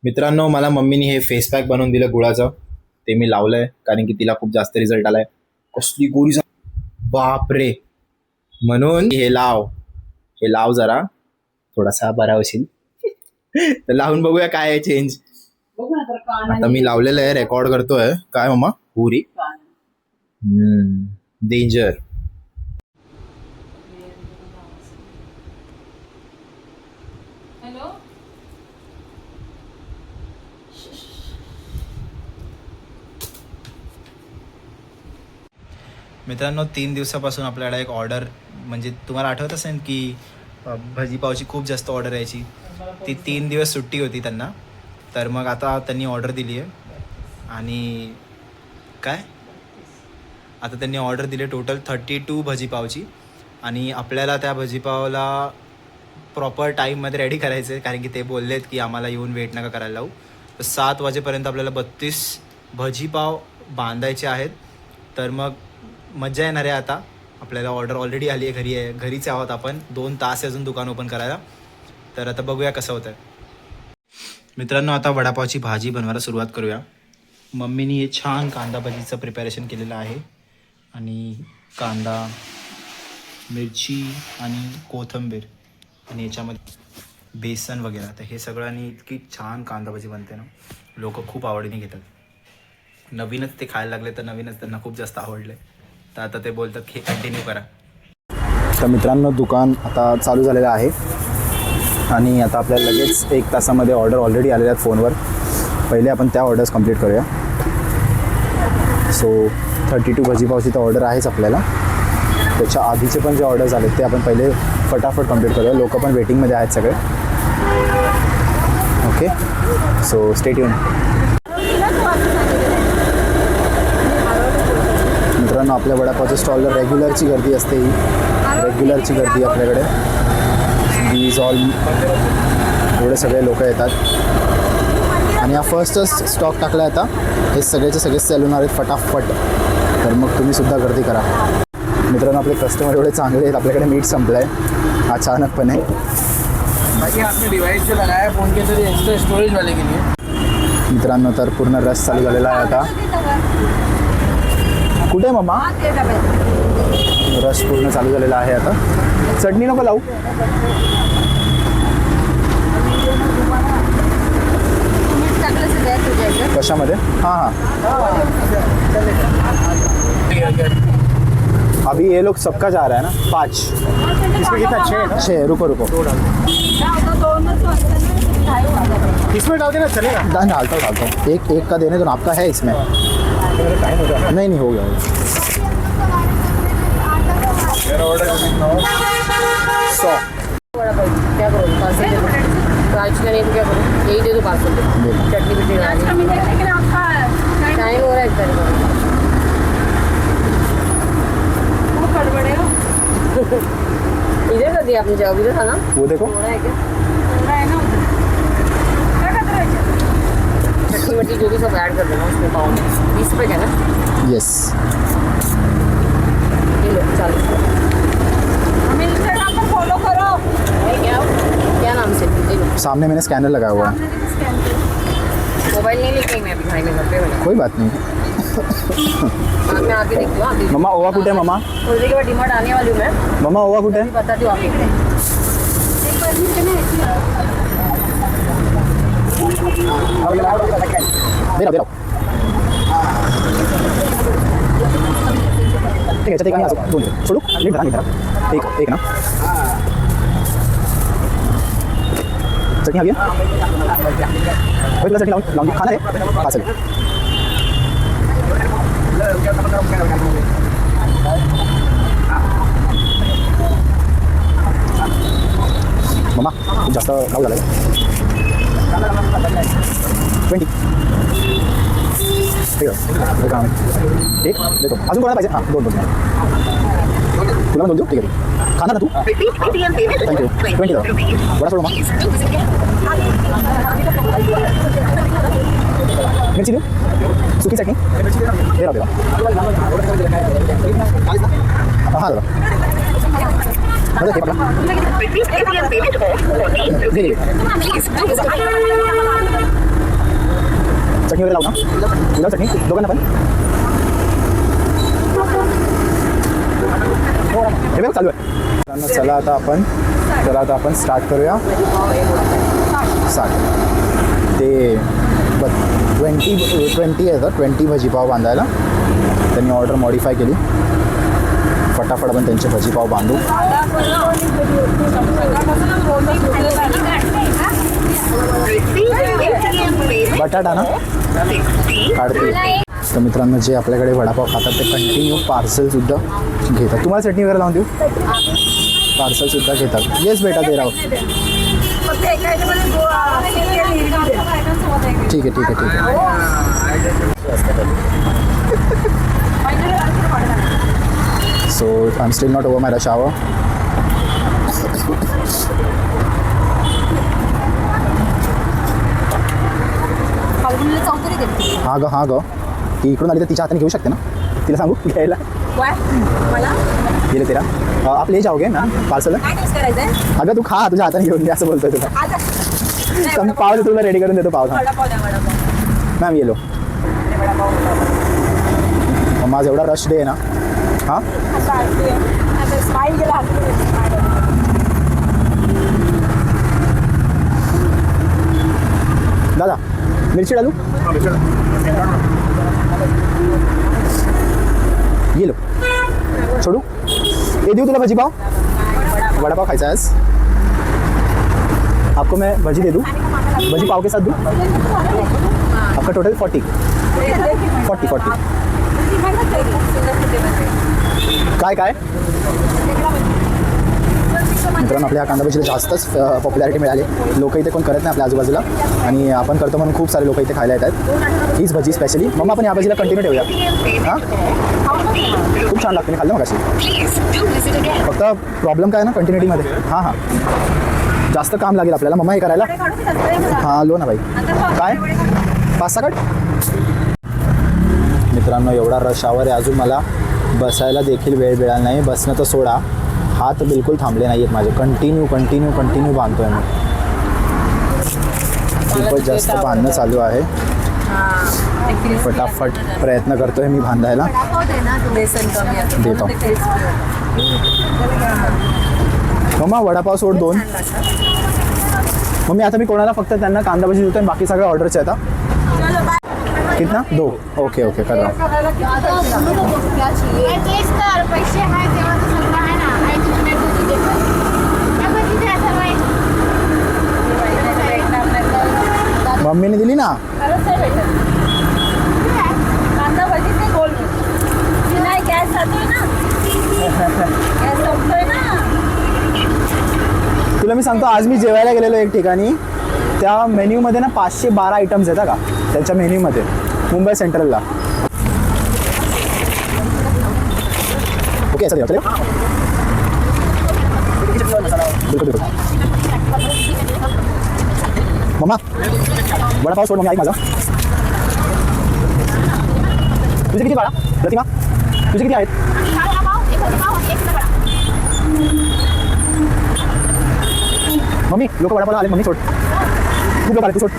मित्रांनो, मला मम्मीने हे फेस पॅक बनवून दिलं गुळाचं. ते मी लावलंय कारण की तिला खूप जास्त रिझल्ट आलाय. कसली गोरी बाप रे. म्हणून हे लाव जरा, थोडासा बरा होशील. तर लावून बघूया काय आहे चेंज. आता मी लावलेलं आहे, रेकॉर्ड करतोय. काय मम्मा पुरी डेंजर. मित्रांनो, 3 दिवसापासून आपल्याला एक ऑर्डर, म्हणजे तुम्हाला आठवत असेल की भाजीपावची खूप जास्त ऑर्डर यायची. ती 3 दिवस सुट्टी होती त्यांना. तर मग आता त्यांनी ऑर्डर दिली आहे. आणि काय आता त्यांनी ऑर्डर दिली टोटल 32 भाजीपावची. आणि आपल्याला त्या भाजीपावला प्रॉपर टाईममध्ये रेडी करायचं आहे, कारण की ते बोललेत की आम्हाला येऊन वेट नका करायला लावू. तर 7 वाजेपर्यंत आपल्याला 32 भाजीपाव बांधायचे आहेत. तर मग मजा येणार आहे. आता आपल्याला ऑर्डर ऑलरेडी आली आहे, घरीच आहोत आपण. 2 तास अजून दुकान ओपन करायला. तर आता बघूया कसं होतं. मित्रांनो, आता वडापावची भाजी बनवायला सुरुवात करूया. मम्मीनी हे छान कांदा भाजीचं प्रिपॅरेशन केलेलं आहे. आणि कांदा, मिरची आणि कोथिंबीर आणि याच्यामध्ये बेसन वगैरे. तर हे सगळ्यांनी इतकी छान कांदा भाजी बनते ना, लोक खूप आवडीने घेतात. नवीनच ते खायला लागले, तर नवीनच त्यांना खूप जास्त आवडले. तर आता ते बोलतात की कंटिन्यू करा. तर मित्रांनो, दुकान आता चालू झालेलं आहे. आणि आता आपल्याला लगेच 1 तासामध्ये ऑर्डर ऑलरेडी आलेल्या आहेत फोनवर. पहिले आपण त्या ऑर्डर्स कंप्लीट करूया. सो 32 भाजीपावची तर ऑर्डर आहेच आपल्याला. त्याच्या आधीचे पण जे ऑर्डर्स आले ते आपण पहिले फटाफट कंप्लीट करूया. लोक पण वेटिंगमध्ये आहेत सगळे. Okay, so stay tune. मित्रांनो, आपल्या वडापावच्या स्टॉलवर रेग्युलरची गर्दी असते. ही रेग्युलरची गर्दी आपल्याकडे. दीज ऑल एवढे सगळे लोक येतात. आणि हा फर्स्टच स्टॉक टाकला आहे आता. हे सगळेचे सगळे सेल होणार आहेत फटाफट. तर मग तुम्हीसुद्धा गर्दी करा. मित्रांनो, आपले कस्टमर एवढे चांगले आहेत. आपल्याकडे मीठ संपलं आहे अचानकपणे. मित्रांनो, तर पूर्ण रस चालू झालेला आहे आता. कुठे आहे मम्मा? रस पूर्ण चालू झालेला आहे आता. चटणी नको लावू. कशामध्ये? हां. अभी ये लोग सबका जा रहा है ना 5. इसमें कितना 6? रुको इसमें डाल देना चलेगा? डालता हूँ. एक का देने दो. आपका है इसमें? नहीं हो गया. 100. क्या करो क्या करो, यही दे दो पार्सल. चटनी बिटनी टाइम हो रहा है इधर कर दिया आपने जवाब. इधर था ना वो देखो. चटनी मट्टी जो भी सब ऐड कर देना उसमें पाव में. 20 रुपये का ना? यस. ये लो 40 रुपये. इंस्टाग्राम पर फॉलो करो. क्या नाम से? सामने मैंने स्कैनर लगाया हुआ है. मोबाइल नहीं लेके मैं अभी भाई में घर पे बना. कोई बात नहीं. मैं आके देखती हूँ. मम्मा ओवा कुठे आहे मम्मा? थोड़ी देर के बाद डिमांड आने वाली हूँ मैं. मम्मा ओवा कुठे आहे? बताती हूँ आपको. दे राव. ठीक आहे, याच्यात एक 2 सोडू. नीट धरा. एक ना. चटणी हवी आहे? तुला चटणी लावून खाणार आहे? हा चालेल. मम्मा खूप जास्त गाव झालं. 20. ठीक आहे, काम एक देतो. अजून कोणाला पाहिजे? हां 2 तुला पण 2 देऊ. ठीक आहे, खाणार ना तू? थँक्यू. 20 वडा सोड मग. मिरची देऊ? सुकी चटणी दे राव. हां दादा. हे पकडा. चटणी वगैरे लावू ना, विदाउट चटणी दोघांना पण. हे बघ चालू आहे. चला आता आपण स्टार्ट करूया. 60 ते 20 आहे तर 20 भजीपाव बांधायला त्यांनी ऑर्डर मॉडिफाय केली. फटाफट आपण त्यांचे भजीपाव बांधू. बटाटा ना काढते. तर मित्रांनो जे आपल्याकडे वडापाव खातात ते कंटिन्यू पार्सलसुद्धा घेतात. तुम्हाला चटणी वगैरे लावून देऊ? पार्सलसुद्धा घेतात. येस बेटा दे राव. ठीक आहे. So I'm still not over my rush hour. हा ग ती इकडून आली तर तिच्या हाताने घेऊ शकते ना. तिला सांगू घ्यायला. गेले तेरा आप ले जाओगे ना पार्सल. अगं तू खा तुझ्या हाताने घेऊन असं बोलतोय तुला. पाव तुला रेडी करून देतो पाव. मॅम येलो माझा एवढा रश डे आहे ना. हां दादा मिरची डालू. ये लो छोड़ू. ये दूँ तुला भजी पाव. वड़ा पाव खायचा है आपको. मैं भजी दे दूँ. भजी पाव के साथ दूँ. आपका टोटल 40. काय मित्रांनो आपल्या कांदा भजीला जास्तच पॉप्युलॅरिटी मिळाली. लोक इथे कोण करत नाही आपल्या आजूबाजूला आणि आपण करतो म्हणून खूप सारे लोक इथे खायला येतात. हीच भजी स्पेशली. मग आपण या भजीला कंटिन्यू ठेवूया. हां खूप छान लागते. मी खाल्लं मग अशी. फक्त प्रॉब्लेम काय ना कंटिन्युटीमध्ये. हां जास्त काम लागेल आपल्याला मम्मा हे करायला. हां लो ना बाई. काय 5-6 कट. मित्रांनो एवढा रश आवर आहे अजून मला बसायला देखील वेळ मिळाला नाही. बसणं तर सोडा हात बिलकुल थांबले नाही आहेत माझे. कंटिन्यू बांधतोय मी. खूपच जास्त बांधणं चालू आहे. फटाफट प्रयत्न करतोय मी बांधायला. देतो मम्मा वडापाव सोड 2. मम्मी आता मी कोणाला फक्त त्यांना कांदा भजी देतोय बाकी सगळं ऑर्डरचे आता. कितना 2. ओके कर रहा मम्मीने दिली ना. कांदा भजी ते गोल नाही गॅस जातोय ना. गॅस संपतोय ना. तुला मी सांगतो आज मी जेवायला गेलेलो एक ठिकाणी. त्या मेन्यूमध्ये ना 512 आयटम्स येतात का त्यांच्या मेन्यूमध्ये मुंबई सेंट्रलला. ओके चल बिलकुल. मम्मा वडापाव सोड. मम्मी ऐक माझा. तुझे किती बाळा प्रतिमा तुझे किती आहेत. मम्मी लोक वडापाव आले. मम्मी सोड. खूप लोक आले तू सोड.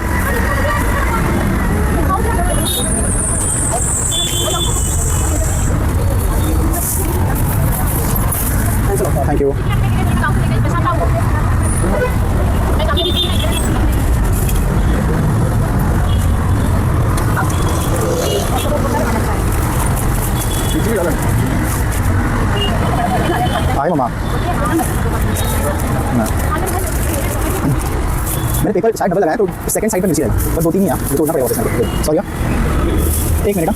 थँक्यू. आहे मम्मा. मैंने पेपर शायद डबल लगाया तो सेकंड साइड पर नीचे आई पर 2-3 ही है. तोड़ना पड़ेगा वापस. Sorry 1 minute.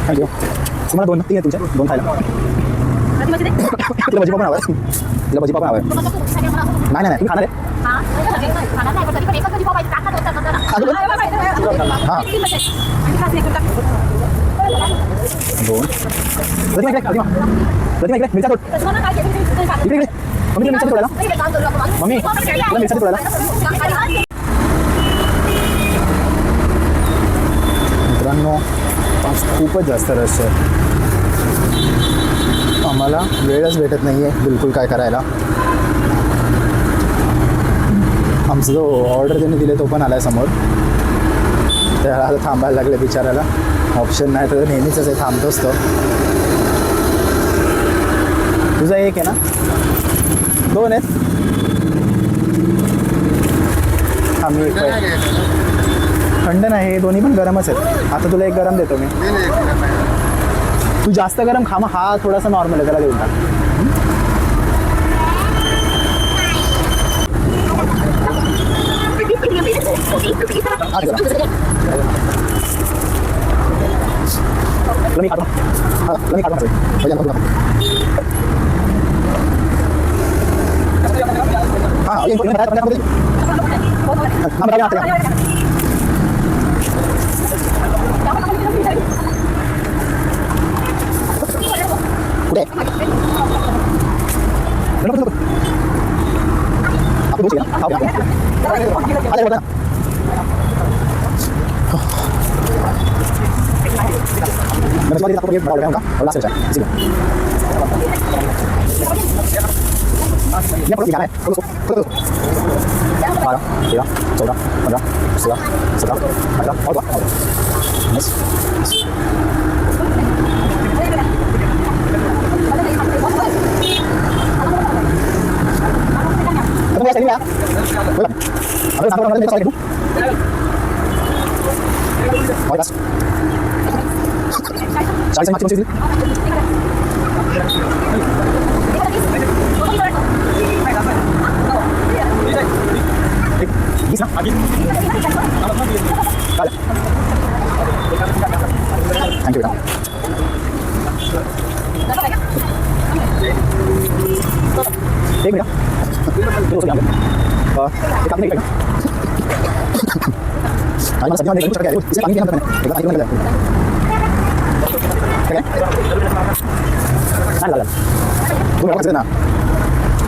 थँक्यू. तुम्हाला 2-3 आहे तुमच्या 2 खायला. तिला भजीपाव पण हवा आहे. नाही तुम्ही खाणार आहे. हां 2. प्रतिमा इकडे मिरच्या तोड. इकडे मम्मी मिरच्या तोडायला. मम्मी तुला मिरच्या तोडायला. मित्रांनो आज खूपच जास्त रश आहे. आम्हाला वेळच भेटत नाही आहे बिलकुल काय करायला. आमचा जो ऑर्डर त्यांनी दिले तो पण आला आहे समोर. त्याला आता थांबायला लागले बिचारायला, ऑप्शन नाही तर नेहमीच आहे, थांबतोच तो. तुझा एक आहे ना, 2 आहेत. हा मी एक थंड नाही, हे दोन्ही पण गरमच आहेत. आता तुला एक गरम देतो मी. तू जास्त गरम खा, मग हा थोडासा नॉर्मल आहे, त्याला देऊन टाक. तुला मी काढतो. हा, तुला मी काढतो. हा, कुठे Ya perlu diganti, perlu. 12, 13, 14, 15, 16, 17, 18, all dua. Nice. Kamu lihat ini ya. Boleh. Ada satu orang lagi itu. Oh, das. Saya sama cuma sini. Bisa? Kali. Thank you. Take me. Terus ya. Kita ini kan. Ayo masuk jangan dulu cakap. Bisa panggil dia mana? Kita panggil dia. Oke. Sana. Tunggu apa sana?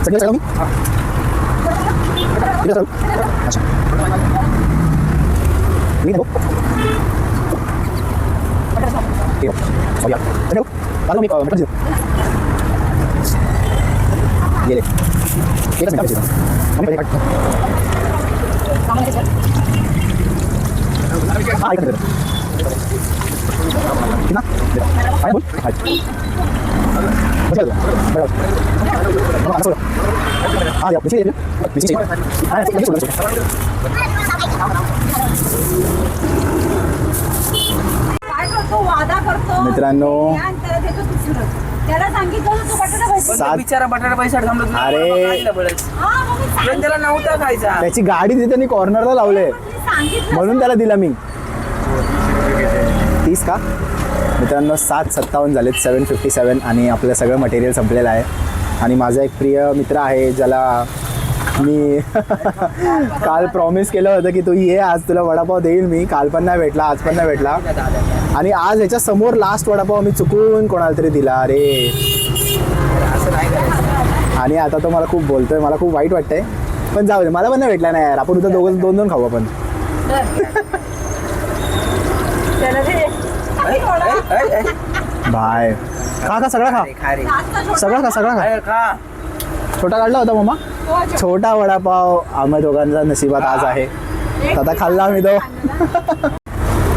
Segera saya ngomong. Tidak tahu. Masuk. Ini tu. Iyo. Oh ya. Tahu. Lalu mi mereka situ. Gile. Kita minta situ. Kami balik. Ah, ikan. Kita. Ayo, bol. Ayo. Betul. Betul. Mana masuk? Ah, ya, di sini. Di sini. Ah, lagi sudah. काय करतो वादा करतो मित्रांनो, आणि त्याला देतो दुसरं. त्याला सांगितलं होतं तू बटाटा भाजी. सात बिचारा बटाटा पैसा थांबलो. अरे. हा मग मी सांगितलं. त्याला नव्हता खायचा. त्याची गाडी तिथे त्यांनी कॉर्नरला लावले सांगितलं म्हणून त्याला दिला मी. 30 का? मित्रांनो 7:57 झालेत, 7:57 आणि आपलं सगळं मटेरियल संपलेलं आहे. आणि माझा एक प्रिय मित्र आहे ज्याला मी काल प्रॉमिस केलं होतं की तू ये, आज तुला वडापाव देईल मी. काल पण नाही भेटला, आज पण नाही भेटला. आणि आज ह्याच्या समोर लास्ट वडापाव मी चुकून कोणाला तरी दिला. अरे, असं नाही करायचं. आणि आता तो मला खूप बोलतोय, मला खूप वाईट वाटतंय. पण जाऊ दे, मला पण नाही भेटला नाही यार. आपण उद्या दोन खाऊ आपण. त्याला दे. बाय. खा सगळा खा, खा रे. सगळा खा. खा. छोटा काढला होता मम्मा. छोटा वडापाव आम्हा दोघांचा नशिबात आज आहे. आता खाल्ला आम्ही तो.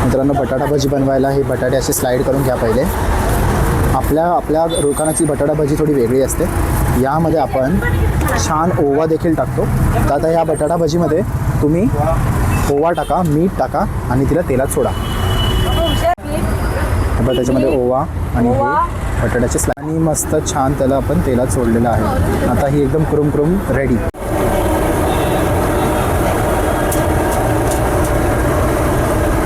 मित्रांनो, बटाटा भजी बनवायला हे बटाटे असे स्लाईड करून घ्या पहिले. आपल्या दुकानाची बटाटा भजी थोडी वेगळी असते. यामध्ये आपण छान ओवा देखील टाकतो. तर आता या बटाटा भजीमध्ये तुम्ही ओवा टाका, मीठ टाका आणि तिला तेलात सोडा. आता त्याच्यामध्ये ओवा आणि हे बटाट्याचे स्लाईड आणि मस्त छान त्याला आपण तेलात सोडलेलं आहे. आता ही एकदम कुरुम रेडी.